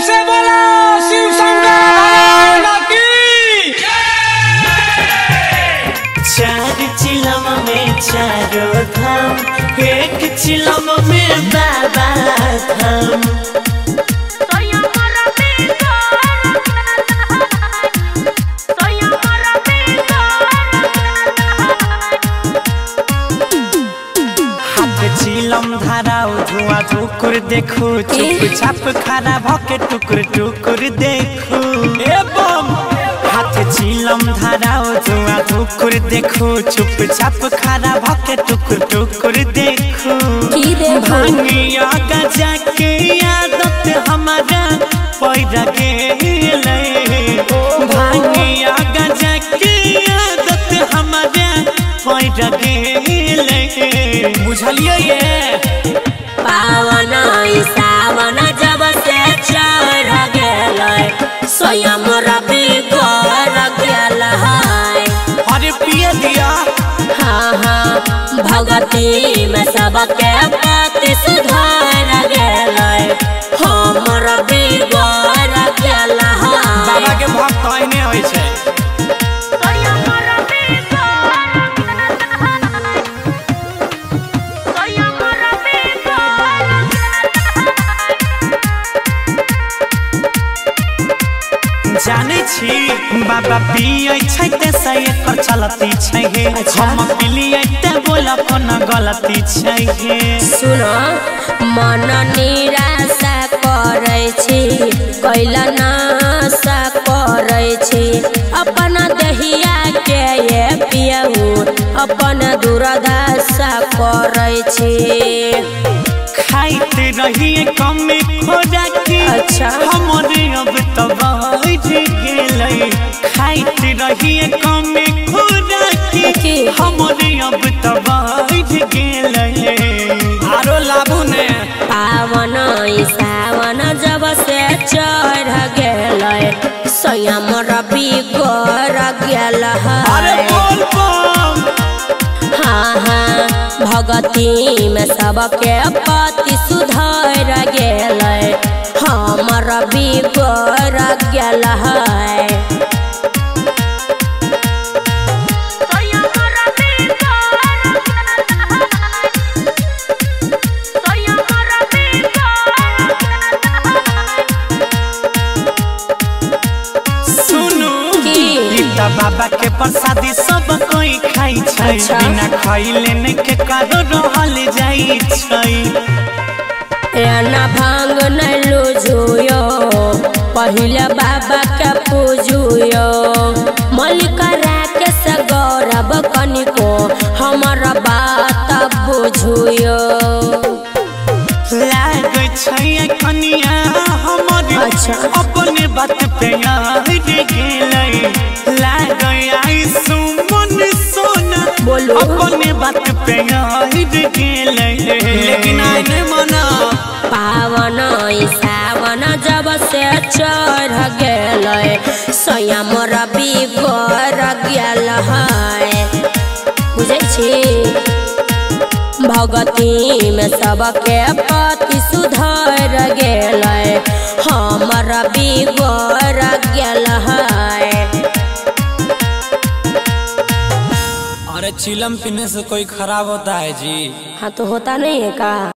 से बोला शिव शंकर की। चार चिलम में चारों धाम, एक चिलम में बाबा धाम। चिलम धाराओ धुआं धुकुर देखो, चुप चाप खाना भके टुकुर टुकुर देखो। ए बम हाथ चिलम धाराओ धुआं धुकुर देखो, चुप चाप खाना भके टुकुर टुकुर देखो। भांगिया गजा के आदत हमारा पैरा गेले, भांगिया गजा के आदत हमारा पैरा गेले। बुझलिए ये पावन सावन जब से चढ़ गेलै, स्वयं रवि घर गेल है। अरे पिए दिया हाँ हाँ, भगती में सबके पति सुधर गेलै, हम रवि घर गेल है। बाबा के भक्त एहने होइ छै। जाने छी बाबा पिए छै ते से एकर चलती छै हे। हम पिलिए ते बोला कोन गलती छै हे। सुनो मन निराशा करै छी, कैला नाशा करै छी, अपन दहिया के ये पियहू अपन दुर्दशा करै छी। खाइत रहिए कमे खोराकी, अच्छा हमरे अब तो बढ़ गेलै। खाइत रहिए कमे खोराकी, हमरे अब तो बढ़ गेलै। आरो लाबू ने पावन सावन जब से चढ़ गेलै, स्वयं रवि घर गेल है। अरे बोल बम हाँ हाँ, भगती में सबके पति सुधर गेलै, हम रवि घर गेल है। बाबा के प्रसादी सब कोई खाई छै। अच्छा। बिना खइले ने के कारो रहल जाई छै। एना भांग नहीं लुझुयो, पहले बाबा के पूजुयो। मलिका राकेश गौरव कनिको हमारा बात बुझुयो। लागे छै कनिया हमर, अच्छा। अपने बात पे याद गेलै। लागे आई सुमन सोना, बोलो अपने बात पे याद गेलै। लेकिन आई ने मना पावन सावन जब से चढ़ गेलै, स्वयं रवि घर गेल है। बुझै छी भगती में सबके पति सुधर गेलै, हम रवि घर गेल है। अरे चिलम पीने से कोई खराब होता है जी? हाँ तो होता नहीं है का।